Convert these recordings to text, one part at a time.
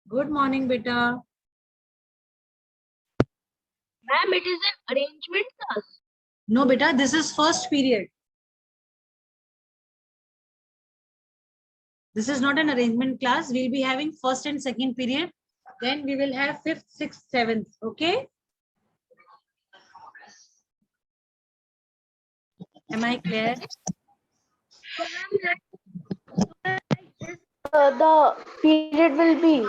Good morning, beta. Ma'am, it is an arrangement class. No, beta, this is first period. This is not an arrangement class. We'll be having first and second period. Then we will have fifth, sixth, seventh. Okay? Am I clear? The period will be.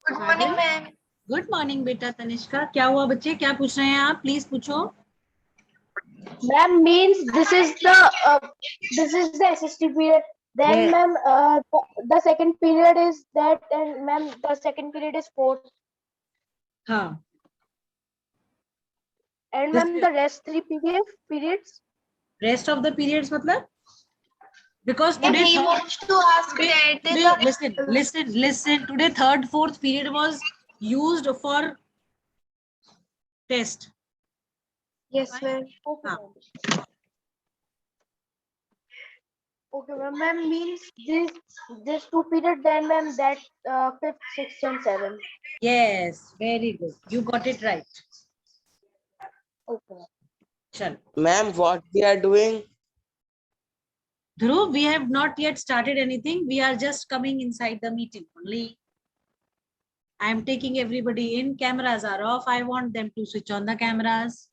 Good morning, ma'am. Good morning, beta Tanishka. क्या हुआ बच्चे? क्या पूछ रहे हैं आप? Please पूछो. Ma'am, means this is the SST period. Then Yeah. ma'am, the second period is that, and ma'am, the second period is fourth. हाँ. And ma'am, the rest three periods. Rest of the periods मतलब? Because today he wants to ask that listen. Today third, fourth period was used for test. yes ma'am. Okay. हाँ. Okay, ma'am, means this two period, then ma'am, that fifth, sixth, and seventh. Yes, very good. You got it right. Okay. Chal. Ma'am, what we are doing? Dhruv, we have not yet started anything. We are just coming inside the meeting only. I am taking everybody in. Cameras are off. I want them to switch on the cameras.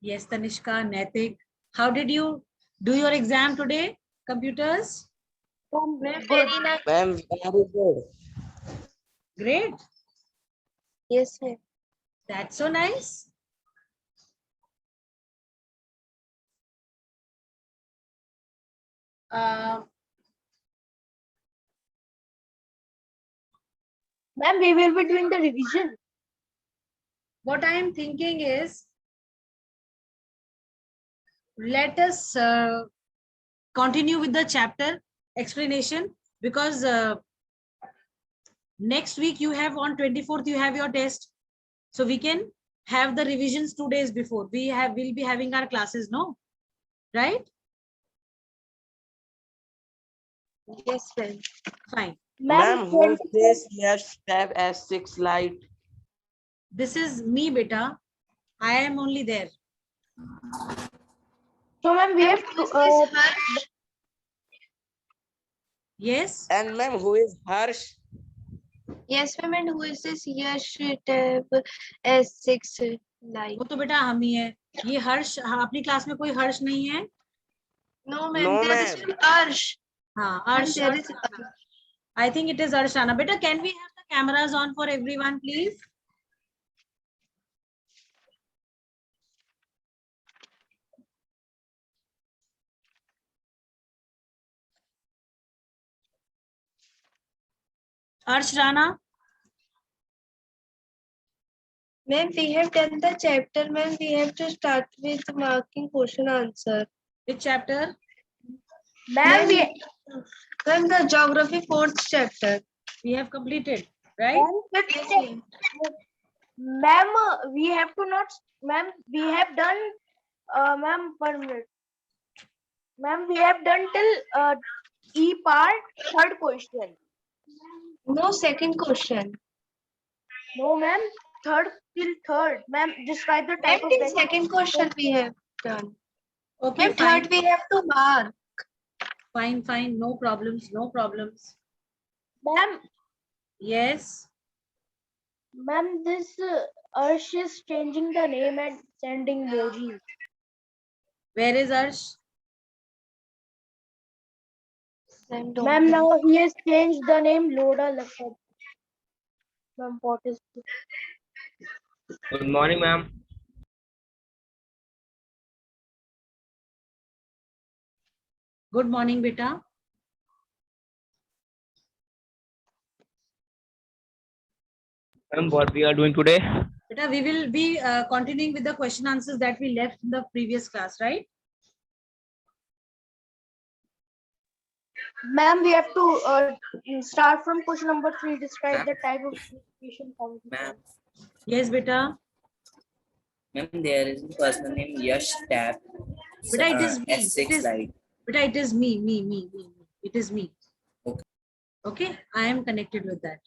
Yes, Tanishka, Naitik. How did you do your exam today? Computers? Very nice. Ma'am, very good. Great. Yes ma'am. That's so nice. Ma'am, we will be doing the revision. What I am thinking is, let us continue with the chapter explanation, because next week you have, on 24th you have your test, so we can have the revisions 2 days before. We'll be having our classes, no? Right? Yes ma'am. Fine. Ma'am, who is this? Yes, tab S6 light. This is me, beta. I am only there. So ma'am, we have to. Yes. And ma'am, who is Harsh? Yes ma'am. And who is this? Yes, tab S6 line. वो तो बेटा हम ही है. ये हर्ष, अपनी class में कोई हर्ष नहीं है? No ma'am. No, There is ma'am. Arsh. हाँ, And Arsh. there is I think it is Arshana. Beta, can we have the cameras on for everyone, please? Arsh Rana. ma'am. We have done the chapter, ma'am. We have to start with marking question answer. Which chapter? Ma'am, Ma'am, the geography fourth chapter. We have completed, right? Ma'am, we have to not. Ma'am, we have done. Ma'am, 1 minute. Ma'am, we have done till E part, third question. No, second question. No, ma'am, third till third. Ma'am, describe the Ma'am, type of till vegetable. second question we have done. Okay, Ma'am, fine. third we have to mark. Fine, fine. No problems. No problems. Ma'am, Yes. ma'am, this Arsh is changing the name and sending emojis. Where is Arsh? Ma'am, don't Ma'am, know. now he has changed the name Loda Lakshad. Ma'am, what is this? Good morning, ma'am. Good morning, beta. Ma'am, what we are doing today? Beta, we will be continuing with the question answers that we left in the previous class, right? Ma'am, we have to start from question number 3. Describe the type of education found. Ma'am, Yes, beta. ma'am, there is a person named Yash Tap. Beta, it is me. It S6 is, slide. beta, it is me. It is me. Okay. Okay, I am connected with that.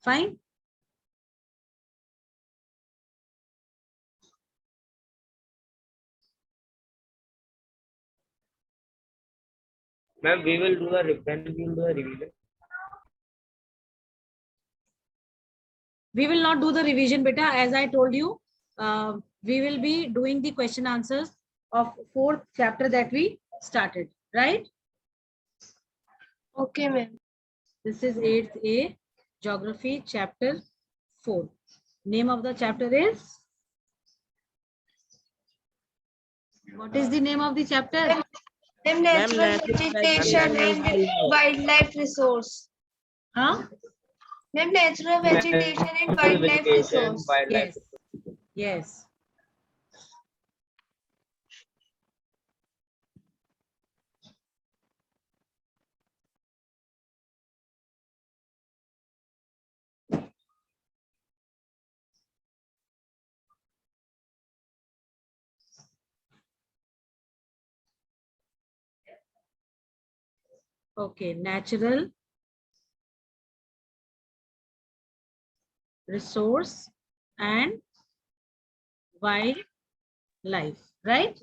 Fine. Ma'am, we will do the revision. We will do the revision. We will not do the revision, beta. As I told you, we will be doing the question answers of 4th chapter that we started, right? Okay, ma'am. This is 8th A, Geography, chapter 4. Name of the chapter is? What is the name of the chapter? Ma'am, Ma'am, natural natural vegetation vegetation and wildlife resource. Huh? Ma'am, natural vegetation and wildlife Vegetation, resource. wildlife. Yes. Yes. Okay, natural resource and wildlife, right?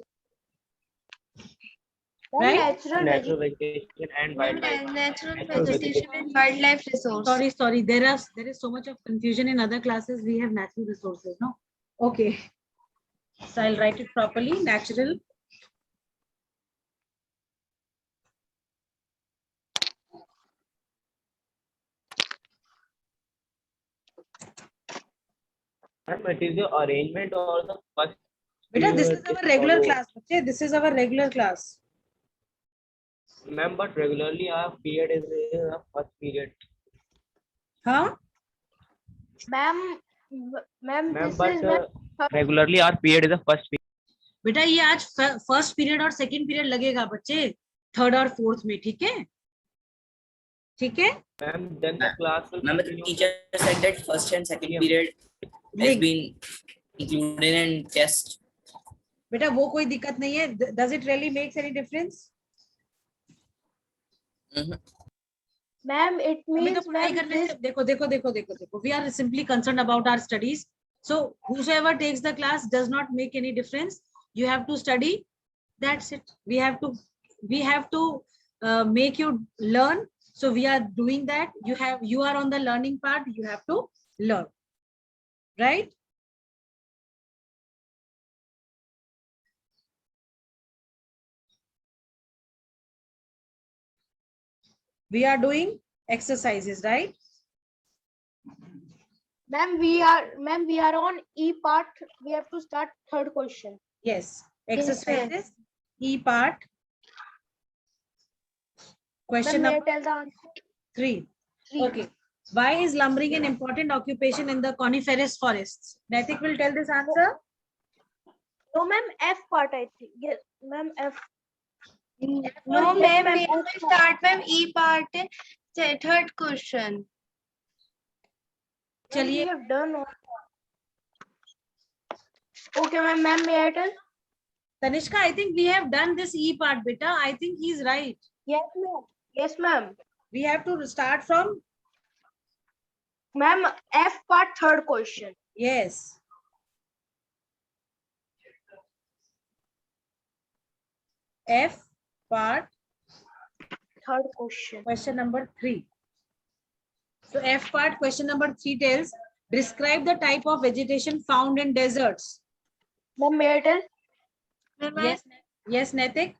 Ma'am, Right? Natural vegetation and Ma'am, wildlife. natural vegetation and wildlife resource. Sorry. There is so much of confusion in other classes. We have natural resources, no? Okay. So I'll write it properly. Natural Ma'am, it is the arrangement or the first. Beta, this is period our regular follow. class. Okay, this is our regular class. Ma'am, but regularly our period is the first period. Huh? ma'am, Ma'am, this but is ma'am. regularly our period is the first period. बेटा ये आज first period और second period लगेगा बच्चे, third और fourth में, ठीक है? ठीक है? Ma'am, then the class will Ma'am, the continue. teacher said that first and second Yeah. period has Link. been included in test. बेटा वो कोई दिक्कत नहीं है. Does it really makes any difference? Ma'am, it हमें तो means पढ़ाई ma'am, करने this से देखो. We are simply concerned about our studies. So whosoever takes the class does not make any difference. You have to study. That's it. We have to make you learn. So we are doing that. You are on the learning part. You have to learn, right? We are doing exercises, right? ma'am, we are on E part. We have to start third question. Yes. Yes, Exercises. E part. Question Ma'am, may I number tell the answer? 3. 3. Okay. Why is lumbering an important occupation in the coniferous forests? Naitik will tell this answer. No, ma'am, F part, I think. Yes, ma'am, F. No, Yes, ma'am, ma'am, we F will part. start, ma'am, E part, third question. Ma'am, we चलिए. have done all. Okay, ma'am, may I tell? Tanishka, I think we have done this E part, beta. I think he's right. Yes, ma'am. Yes, ma'am. We have to start from, Ma'am, F part, third question. yes. F part, Third question. question number 3. So F part, question number 3 tells, describe the type of vegetation found in deserts. Ma'am, may I tell? Yes, yes, Naitik.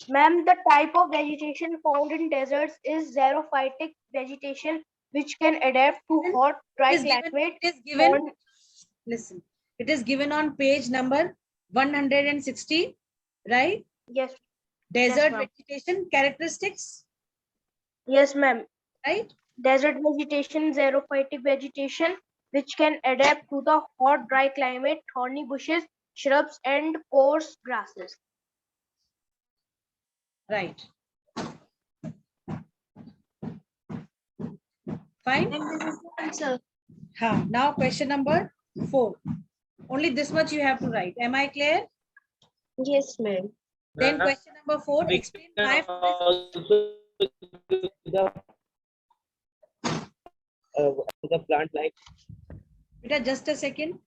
Ma'am, the type of vegetation found in deserts is xerophytic vegetation, which can adapt to hot, dry climate. It is given. on- Listen, it is given on page number 160, right? Yes, Desert ma'am. vegetation characteristics, yes, ma'am. right? Desert vegetation, xerophytic vegetation, which can adapt to the hot, dry climate, thorny bushes, shrubs, and coarse grasses. Right. Fine. And this is the answer. Now question number 4. Only this much you have to write. Am I clear? Yes, ma'am. Then Ma'am, question number 4. we Explain can why forest. also do the plant like Beta, just a second.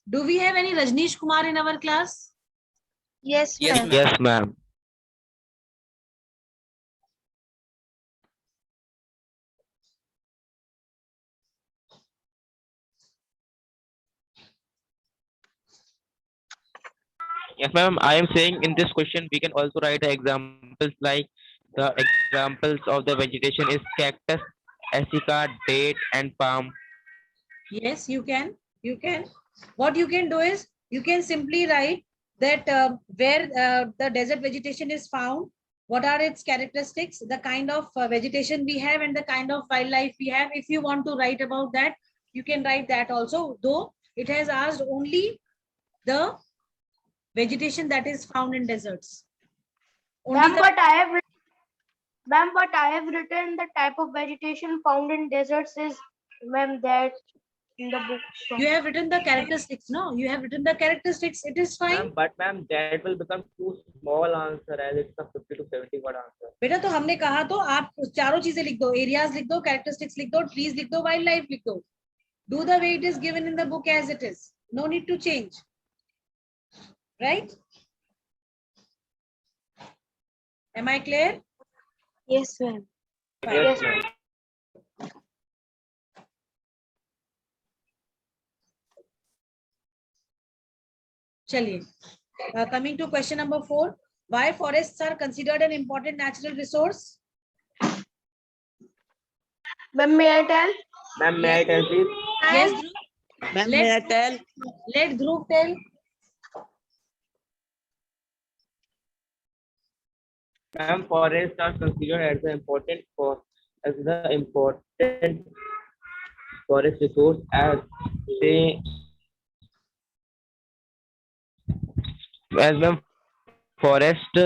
Do we have any Rajneesh Kumar in our class? Yes, Yes, ma'am. ma'am. yes, ma'am. Yes, ma'am. I am saying in this question we can also write the examples like the examples of the vegetation is cactus, acacia, date, and palm. Yes, you can. You can. What you can do is you can simply write that where the desert vegetation is found, what are its characteristics, the kind of vegetation we have, and the kind of wildlife we have. If you want to write about that, you can write that also. Though it has asked only the vegetation that is found in deserts. Only Ma'am, the, but I have written the type of vegetation found in deserts is, ma'am, that in the book. So- you have written the characteristics. No, you have written the characteristics. It is fine. Ma'am, but ma'am, that will become too small answer as it's a 50 to 70 word answer. बेटा तो हमने कहा तो आप चारों चीजें लिख दो, एरियाज लिख दो, कैरेक्टरिस्टिक्स लिख दो, ट्रीज लिख दो, वाइल्ड लाइफ लिख दो. Do the way it is given in the book as it is. No need to change. Right? Am I clear? Yes, ma'am. Yes, ma'am. चलिए. Coming to question number 4. Why forests are considered an important natural resource? Ma'am, may I tell? Ma'am, may I tell please? Yes, Dhruv. Ma'am, may I tell? Let Dhruv tell. Ma'am, forests are considered as the important forest resource as they ma'am, forests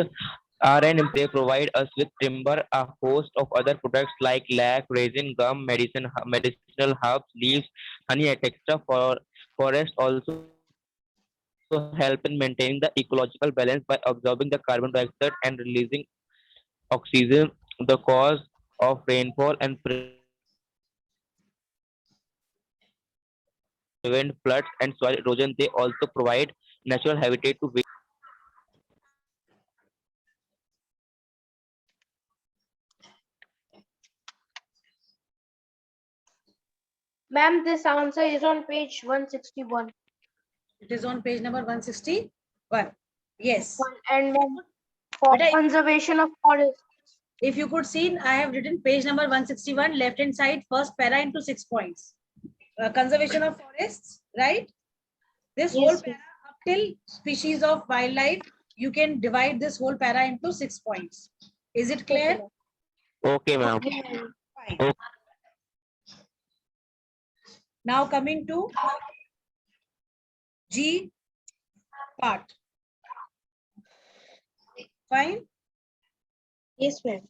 are they provide us with timber, a host of other products like lac, resin, gum, medicinal herbs, leaves, honey, etc. Forests also help in maintaining the ecological balance by absorbing the carbon dioxide and releasing oxygen, the cause of rainfall and prevent floods and soil erosion. They also provide natural habitat to Ma'am, this answer is on page 161. It is on page number 161. Yes. And ma'am, for But conservation of forests. if you could see, I have written page number 161, left hand side, first para into 6 points. Conservation of forests, right? This whole Yes, para up till species of wildlife, you can divide this whole para into 6 points. Is it clear? Okay, ma'am. Fine. Okay. Now coming to G part. Fine. Yes, ma'am.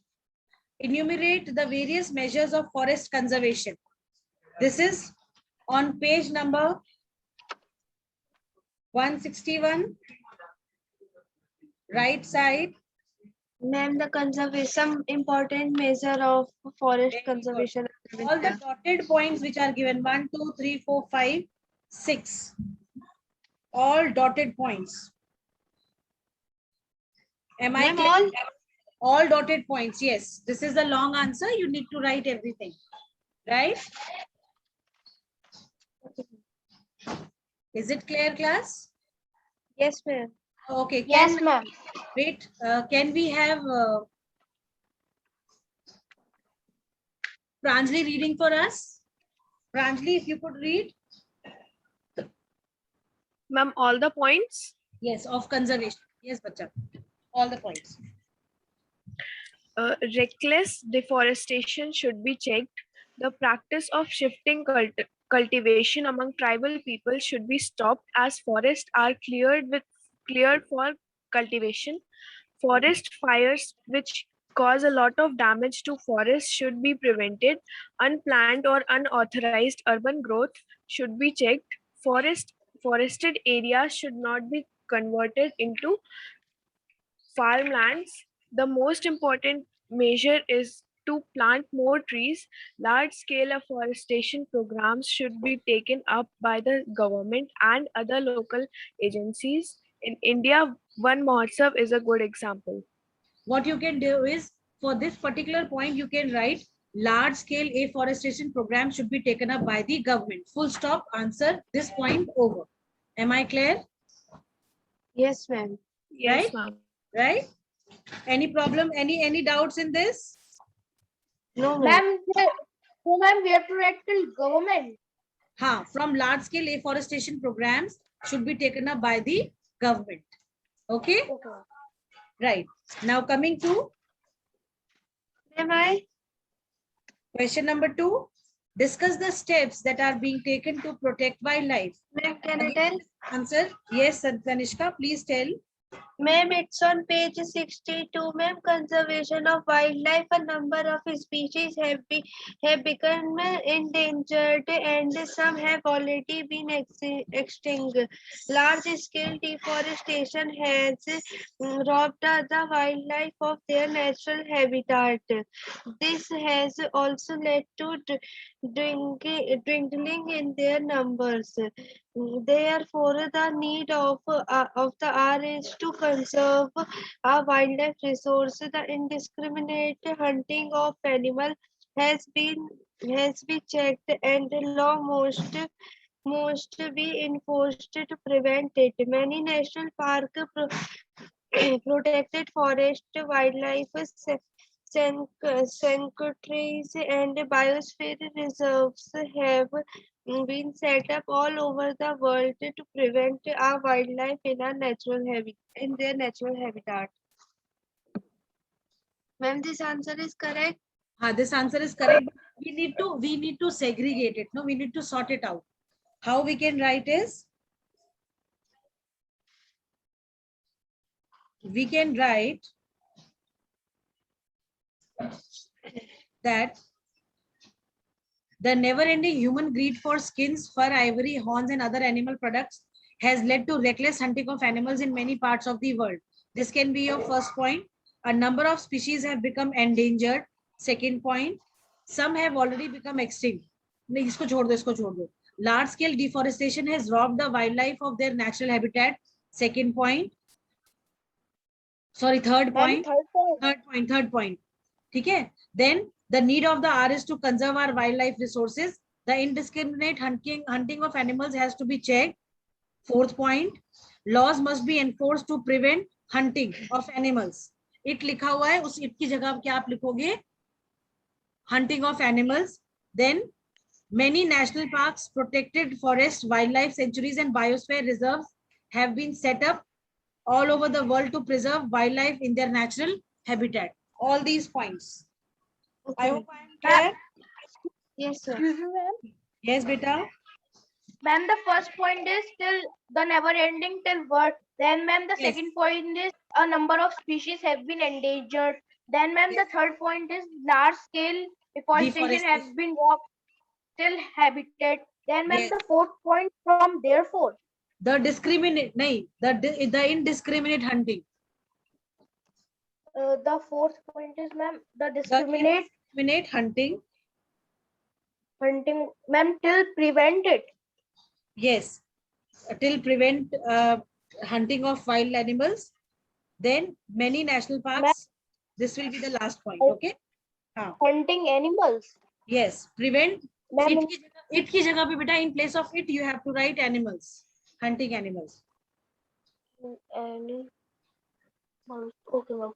Enumerate the various measures of forest conservation. This is on page number 161, right side, Ma'am, the conservation important measure of forest Very good. conservation. All the dotted points which are given 1, 2, 3, 4, 5, 6. All dotted points. Am I Ma'am, clear? All dotted points. Yes. This is the long answer. You need to write everything. Right? Is it clear, class? Yes, ma'am. Okay. Yes, ma'am. Wait. Can we have Pranjali reading for us? Pranjali, if you could read. Ma'am, all the points. Yes, of conservation. Yes, bacha. All the points. Reckless deforestation should be checked. The practice of shifting cultivation among tribal people should be stopped as forests are cleared for cultivation. Forest fires which cause a lot of damage to forests should be prevented. Unplanned or unauthorized urban growth should be checked. Forested areas should not be converted into farmlands. The most important measure is to plant more trees. Large scale afforestation programs should be taken up by the government and other local agencies. In India, One Mahotsav is a good example. What you can do is, for this particular point, you can write large scale afforestation program should be taken up by the government. Full stop, answer, this point over. Am I clear? Yes, ma'am. Yes, Right? ma'am. Right? Any problem? Any doubts in this? No, ma'am. Ma'am, we have to write till government. From large scale afforestation programs should be taken up by the government. Okay? Okay. Right. Now coming to Ma'am, question number 2. Discuss the steps that are being taken to protect wildlife. Ma'am, can I tell? Answer. Yes, Tanishka, please tell. Ma'am, it's on page 62. Ma'am, conservation of wildlife. A number of species have become endangered, and some have already been extinct. Large-scale deforestation has robbed the wildlife of their natural habitat. This has also led to dwindling in their numbers. Therefore, the need of the hour is to conserve our wildlife resource. The indiscriminate hunting of animals has been checked, and law most be enforced to prevent it. Many national park protected forest, wildlife sanctuaries, and biosphere reserves have been set up all over the world to prevent our wildlife in their natural habitat. Ma'am, this answer is correct. This answer is correct. But we need to segregate it. No, we need to sort it out. How we can write is, we can write that the never-ending human greed for skins, fur, ivory, horns, and other animal products has led to reckless hunting of animals in many parts of the world. This can be your first point. A number of species have become endangered. Second point. Some have already become extinct. नहीं, इसको छोड़ दो. Large scale deforestation has robbed the wildlife of their natural habitat. Second point. Sorry, third point. Third point. Okay. Then the need of the hour is to conserve our wildlife resources. The indiscriminate hunting of animals has to be checked. Fourth point. Laws must be enforced to prevent hunting of animals. It लिखा हुआ है, उस it की जगह क्या आप लिखोगे? Hunting of animals. Then many national parks, protected forests, wildlife sanctuaries, and biosphere reserves have been set up all over the world to preserve wildlife in their natural habitat. All these points. I hope I am clear. Yes, sir. Excuse me, ma'am. Yes, beta. Ma'am, the first point is till the never ending till what? Then, ma'am, the Yes. second point is a number of species have been endangered. Then, ma'am, Yes. the third point is large scale deforestation has Deforestation. been robbed till habitat. Then, ma'am, Yes. the fourth point from therefore. The indiscriminate hunting. The fourth point is, ma'am, the The discriminate hunting. hunting, ma'am, till prevent it. Yes, till prevent hunting of wild animals. Then many national parks. This will be the last point. Okay. Hunting animals. Yes, prevent. Ma'am, It की जगह पे बेटा, in place of it you have to write animals, hunting animals. animals. Okay, ma'am.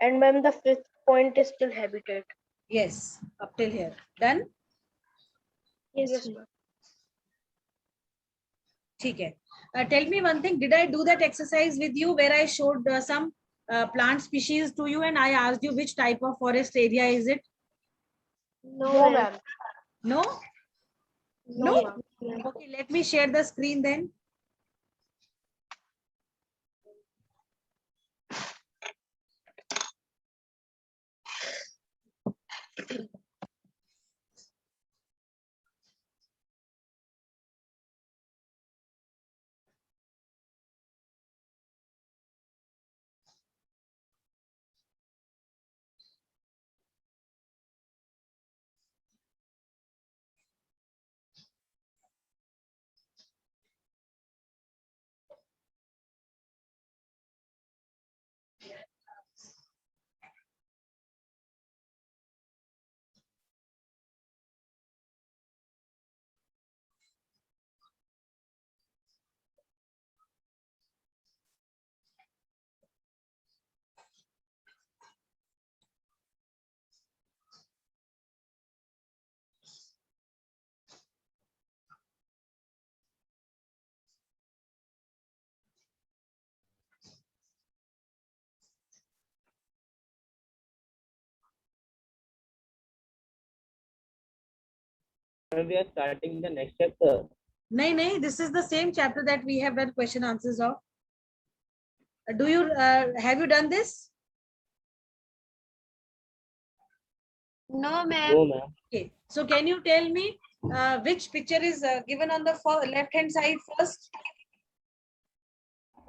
And ma'am, the fifth point is still habitat. Yes, up till here. Done? Yes, ma'am. ठीक है. Tell me one thing. Did I do that exercise with you where I showed some plant species to you and I asked you which type of forest area is it? No, No, ma'am. ma'am. No? No, ma'am. Okay, let me share the screen then. We are starting the next chapter. No, this is the same chapter that we have done question answers of. Do you have you done this? No, ma'am. No, ma'am. Okay, so can you tell me which picture is given on the left hand side first?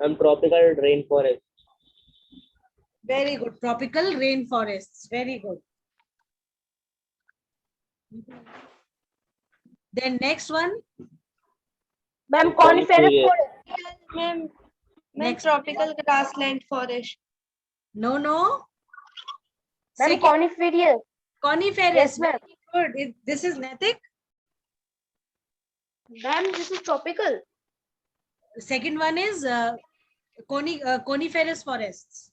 Tropical rainforest. Very good. Tropical rainforests. Very good. Then next one. Ma'am, coniferous Coniferous. forest. Ma'am, Next. tropical grassland forest. No. Ma'am, Second, coniferous. coniferous. Yes, ma'am. Good. This is Naitik. Ma'am, this is tropical. Second one is coniferous forests.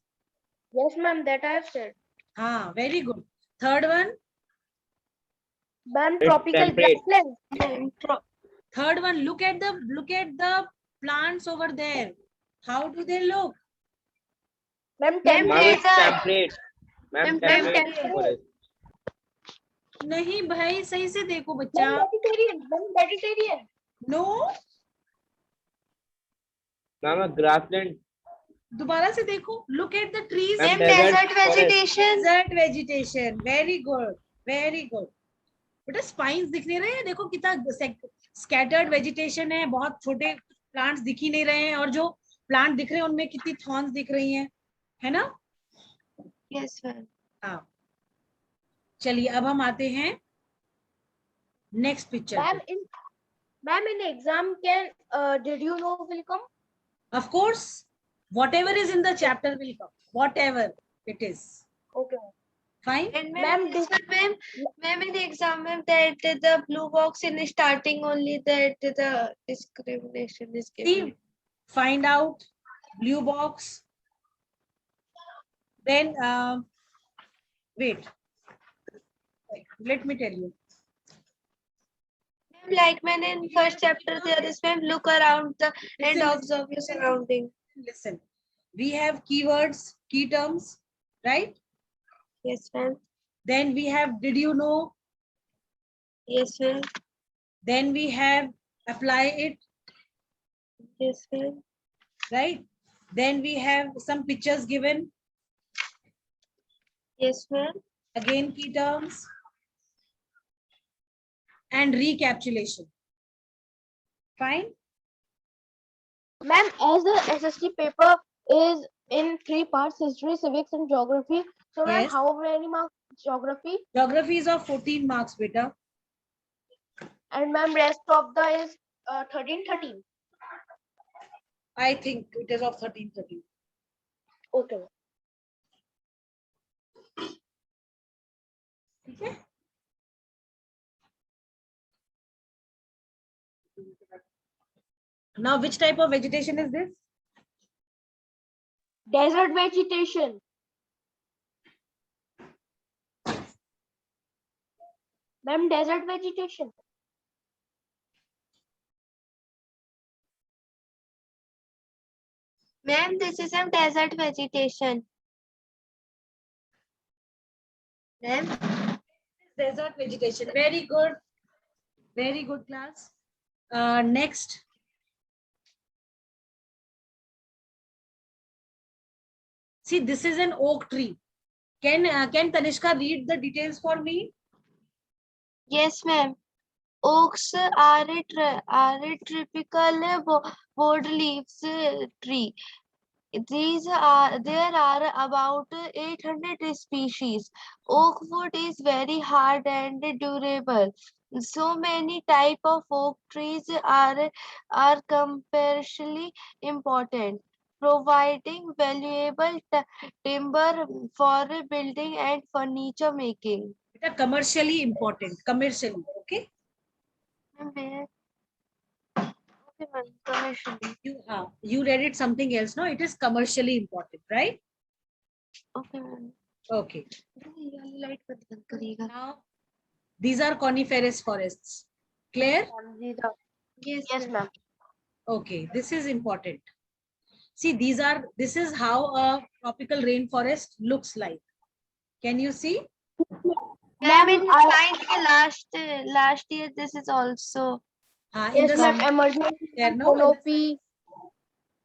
Yes, ma'am, that I have said. Very good. Third one. Ma'am, It's tropical temperate. grassland. Third one. Look at the plants over there. How do they look? Ma'am, Ma'am, Ma'am, it's Desert. temperate. Ma'am, Ma'am, temperate temperate. forest. नहीं भाई, सही से देखो बच्चा. Ma'am, vegetarian. Ma'am, vegetarian. No. Ma'am, grassland. दोबारा से देखो. Look at the trees. Ma'am, Ma'am, desert forest. vegetation. Desert vegetation. Very good. Very good. बेटा स्पाइन्स दिख नहीं रहे हैं. देखो कितना स्कैटर्ड वेजिटेशन है. बहुत छोटे प्लांट्स दिख ही नहीं रहे हैं और जो प्लांट दिख रहे हैं उनमें कितनी थॉर्न्स दिख रही हैं, है ना? Yes, ma'am. हाँ. चलिए अब हम आते हैं next picture. Ma'am, in exam did you know will come? Of course, whatever is in the chapter will come. Whatever it is. Okay. Fine. And Ma'am, ma'am, ma'am, in the exam, ma'am, that the blue box in starting only that the discrimination is given. See, find out blue box. Then wait. Let me tell you. Like man in first chapter, there is ma'am look around the and Listen, observe your surrounding. Listen. We have keywords, key terms, right? Yes, ma'am. Then we have did you know? Yes, ma'am. Then we have apply it, Yes, ma'am. right? Then we have some pictures given. Yes, ma'am. Again key terms. And recapitulation. Fine. Ma'am, as the SST paper is in 3 parts: history, civics, and geography. So, ma'am, Yes. how many marks geography? Geography is of 14 marks, beta. And ma'am, rest of the is 13. I think it is of 13. Okay. Okay. Now, which type of vegetation is this? Desert vegetation. Ma'am, desert vegetation. Ma'am, this is a desert vegetation. Ma'am, Desert vegetation. Very good. Very good, class. Next. See, this is an oak tree. Can Tanishka read the details for me? yes, ma'am. Oaks are a typical broad leaves tree. There are about 800 species. Oak wood is very hard and durable. So many type of oak trees are commercially important, providing valuable timber for building and furniture making. It is commercially important. Commercially. Okay. Where? Okay, ma'am, commercially. You read it something else. No, it is commercially important, right? Okay, ma'am. Okay. ये light बंद करेगा. Now, these are coniferous forests. Clear? Yes, Yes, ma'am. Okay, this is important. See, this is how a tropical rainforest looks like. Can you see? Ma'am, in I- science last year this is also. In Yes, the ma'am. science Emergency fair, no? canopy.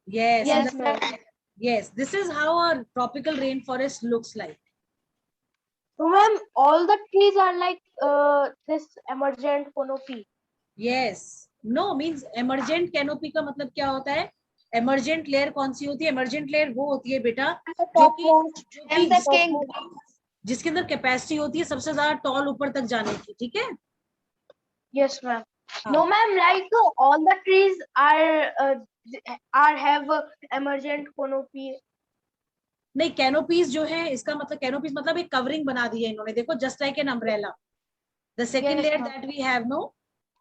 Yes, in Yes, the- ma'am. yes. This is how a tropical rainforest looks like. So, ma'am, all the trees are like this emergent canopy. Yes. No means emergent canopy का मतलब क्या होता है? Emergent layer कौन सी होती है? Emergent layer वो होती है बेटा And the king. जिसके अंदर कैपेसिटी होती है सबसे ज्यादा टॉल ऊपर तक जाने की. ठीक है? Yes, ma'am. No, ma'am. Like all the trees are have emergent canopy. नहीं, कैनोपीज जो है इसका मतलब कैनोपीज मतलब एक कवरिंग बना दी है इन्होंने. देखो, just like an umbrella. The second Yes, layer ma'am. That we have, no,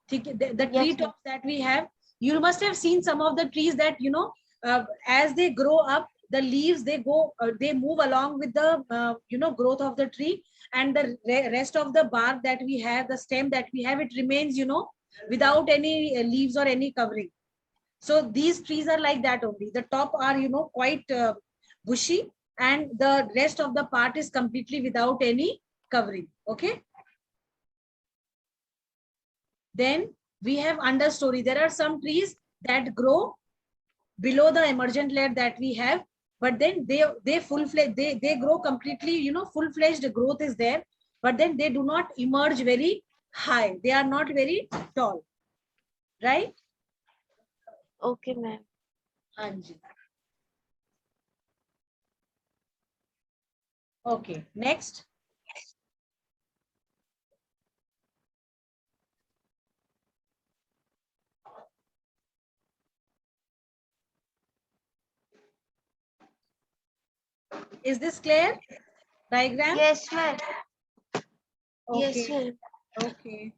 ठीक है, the tree Yes, ma'am. Tops that we have, you must have seen some of the trees that as they grow up, the leaves they move along with the growth of the tree, and the rest of the bark that we have, the stem that we have, it remains without any leaves or any covering. So these trees are like that only. The top are quite bushy, and the rest of the part is completely without any covering. Okay. Then we have understory. There are some trees that grow below the emergent layer that we have, but then they full-fledged, they grow completely, full-fledged growth is there, but then they do not emerge very high. They are not very tall, right? Okay, ma'am. Anji. Okay, next. Is this clear? Diagram? Yes, ma'am. Yes, Okay. ma'am. Okay.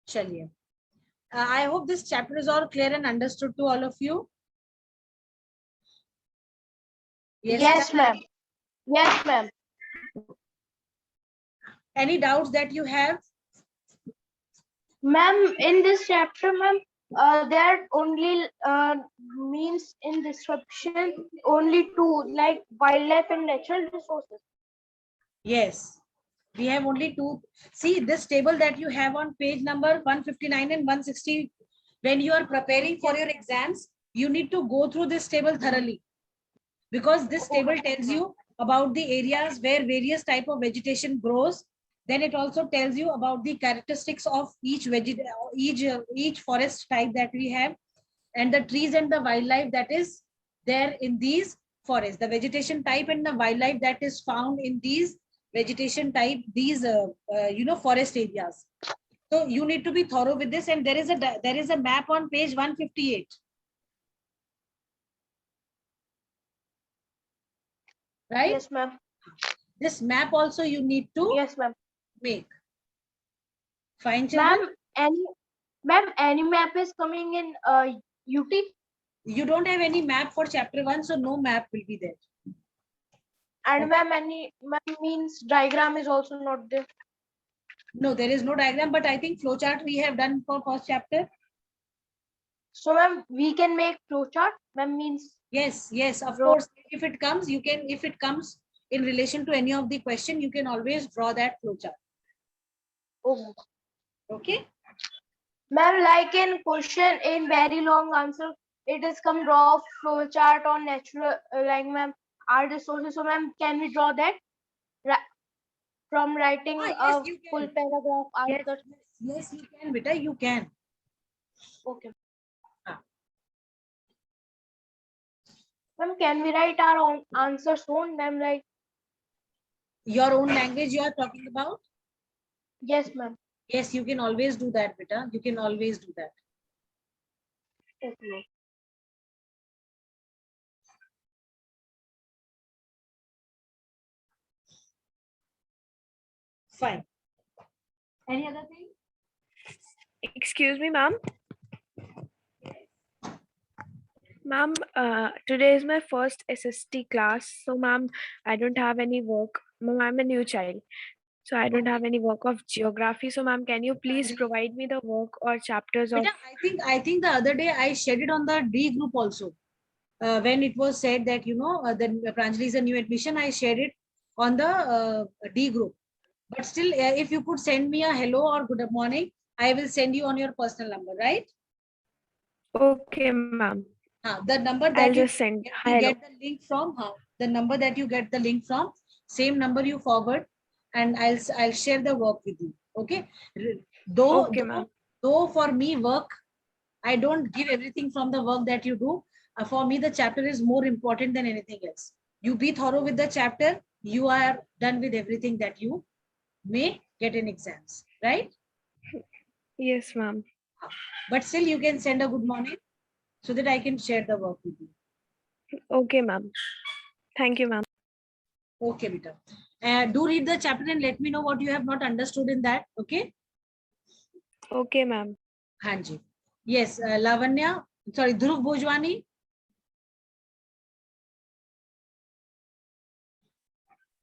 Chaliye. I hope this chapter is all clear and understood to all of you. Yes, ma'am. Yes, ma'am. Any doubts that you have? Ma'am, in this chapter, ma'am, there only means in description only two, like wildlife and natural resources. Yes. We have only two. See this table that you have on page number 159 and 160. When you are preparing for your exams, you need to go through this table thoroughly, because this table tells you about the areas where various type of vegetation grows. Then it also tells you about the characteristics of each forest type that we have, and the trees and the wildlife that is there in these forests, the vegetation type and the wildlife that is found in these vegetation type, these forest areas. So you need to be thorough with this, and there is a map on page 158. Right? Yes, ma'am. This map also you need to Yes, ma'am. make. Fine, children? Ma'am, any map is coming in UT? You don't have any map for chapter 1, so no map will be there. And ma'am, means diagram is also not there. No, there is no diagram, but I think flowchart we have done for first chapter. So ma'am, we can make flowchart. Ma'am means Yes, of Draw. course. If it comes, if it comes in relation to any of the question, you can always draw that flowchart. oh, Okay? ma'am, like in question in very long answer, it is come draw flowchart on natural like ma'am art resources. So ma'am, can we draw that from writing Yes, a you full can. paragraph Yes, answer? yes, you can, beta, you can. Okay. Ah. Ma'am, can we write our own answers soon? Ma'am, like Your own language you are talking about? yes, ma'am. Yes, you can always do that, beta. You can always do that. Okay. Fine. Any other thing? Excuse me, ma'am. Ma'am, today is my first SST class. So, ma'am, I don't have any work. Ma'am, I'm a new child. So, I don't have any work of geography. So, ma'am, can you please provide me the work or chapters of... Beta, I think the other day I shared it on the D group also. When it was said that, the Pranjali is a new admission, I shared it on the D group. But still, if you could send me a hello or good morning, I will send you on your personal number, right? Okay, ma'am. The number that I'll just send. you Hello. get the link from, the number that you get the link from, same number you forward, and I'll share the work with you. Okay. Okay, ma'am. Though for me work, I don't give everything from the work that you do. For me, the chapter is more important than anything else. You be thorough with the chapter, you are done with everything that you may get in exams, right? Yes, ma'am. But still you can send a good morning so that I can share the work with you. Okay, ma'am. Thank you, ma'am. Okay, beta. Do read the chapter and let me know what you have not understood in that. Okay. Okay, ma'am. Hanji. Yes, Lavanya, sorry, Dhruv Bhojwani.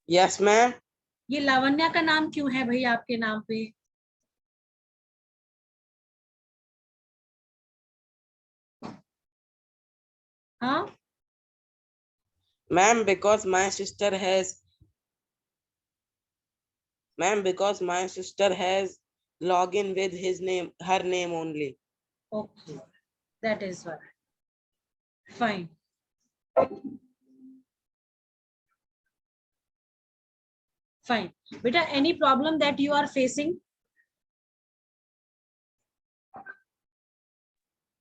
Yes, ma'am. ये लावण्या का नाम क्यों है भाई आपके नाम पे? हाँ? Ma'am, because my sister has login with her name only. Okay, that is why. Fine. Fine. Beta, any problem that you are facing?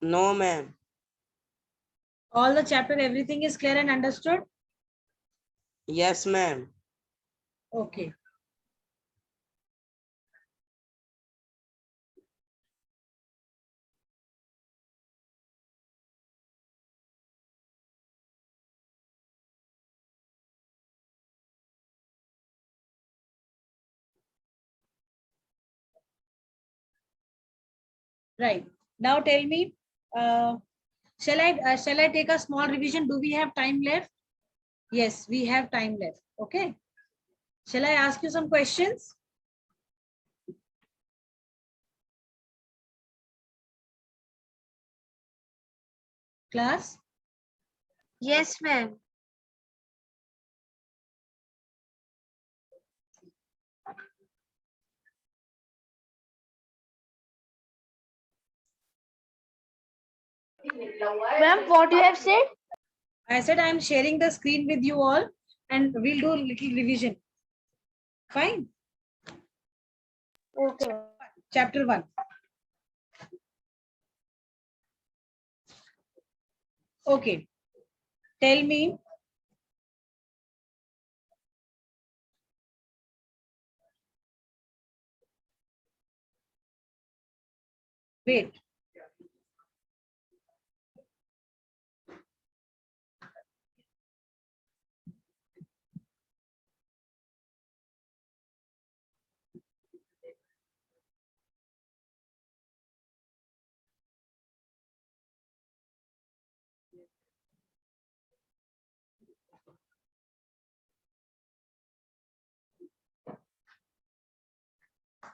No, ma'am. All the chapter, everything is clear and understood? Yes, ma'am. Okay. Right. Now tell me, shall I take a small revision? Do we have time left? Yes, we have time left. Okay. Shall I ask you some questions? Class? Yes, ma'am. Ma'am, what you have said? I said I am sharing the screen with you all and we'll do a little revision. Fine. Okay. Chapter 1. Okay. Tell me. Wait.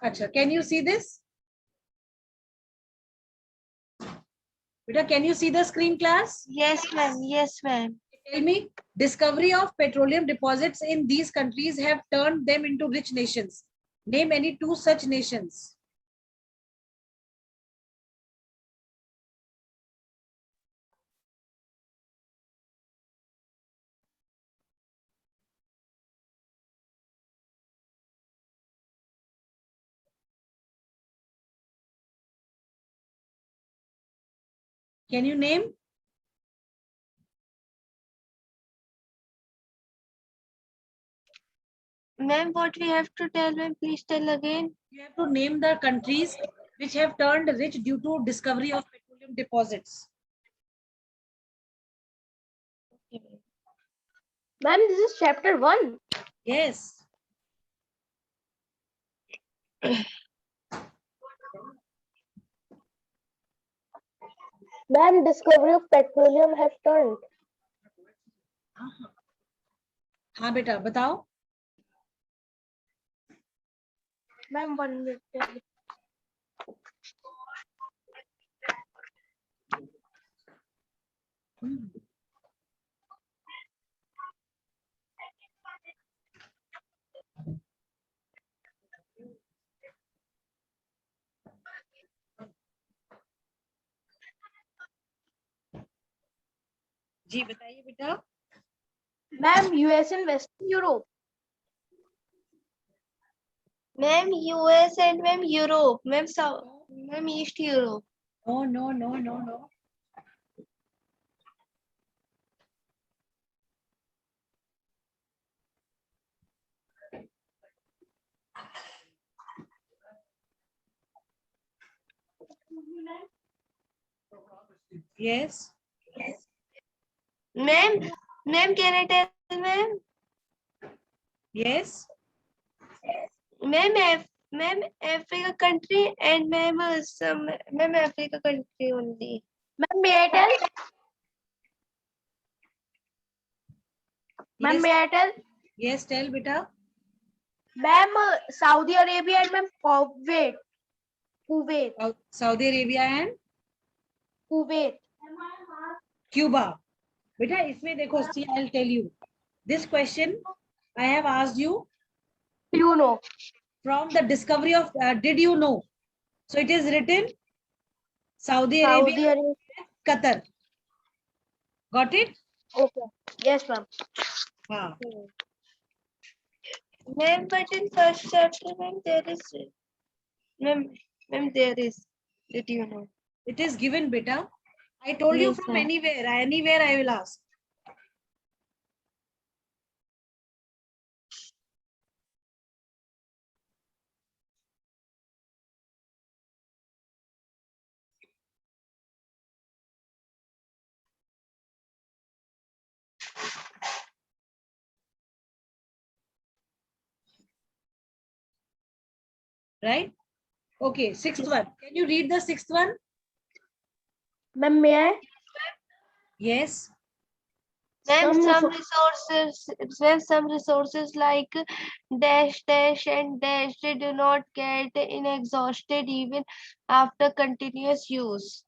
Acha, can you see this? Beta, can you see the screen, class? Yes, ma'am. Yes, ma'am. Tell me, discovery of petroleum deposits in these countries have turned them into rich nations. Name any two such nations. Can you name? Ma'am, what we have to tell, ma'am? Please tell again. You have to name the countries which have turned rich due to discovery of petroleum deposits. Ma'am, this is chapter 1. Yes. Ma'am, discovery of petroleum have turned. हाँ बेटा बताओ. Ma'am, 1 minute. जी बताइए बेटा. Ma'am, US and Western Europe. Ma'am, US and ma'am Europe. Ma'am, South. Ma'am, East Europe. No, no, no, no, no. Yes. Ma'am, can I tell, ma'am? Yes. Ma'am, Africa country and ma'am, ma'am, Africa country only. Ma'am, may I tell? Ma'am, Yes. may I tell? Yes, tell beta. Ma'am, Saudi Arabia and ma'am Kuwait. Kuwait. Saudi Arabia and Kuwait. Cuba. Beta, इसमें देखो, see, I'll tell you. This question I have asked you You know. from the discovery of, did you know? So it is written Saudi Saudi Arabia, Arabia. Qatar. Got it? Okay. Yes, ma'am. हाँ. Ma'am, but in first chapter, ma'am, there is, ma'am, there is. Did you know? It is given, beta. I told you Yes, from ma'am. anywhere I will ask. Right? Okay, sixth one. Can you read the sixth one? Ma'am, may I? Yes. Ma'am, Some some resources like dash, dash, and dash they do not get inexhausted even after continuous use.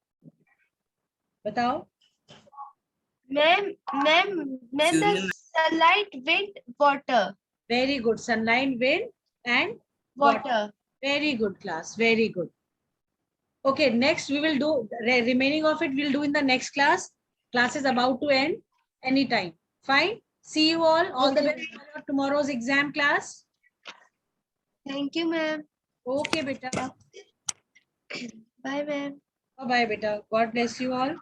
बताओ. Ma'am, the sunlight, wind, water. Very good. Sunlight, wind, and Water. Very good, class. Very good. Okay, next we will do remaining of it. We'll do in the next class. Class is about to end anytime. Fine. See you all. All the best for your tomorrow's exam class. Thank you, ma'am. Okay, beta. Bye, ma'am. Bye bye, beta. God bless you all.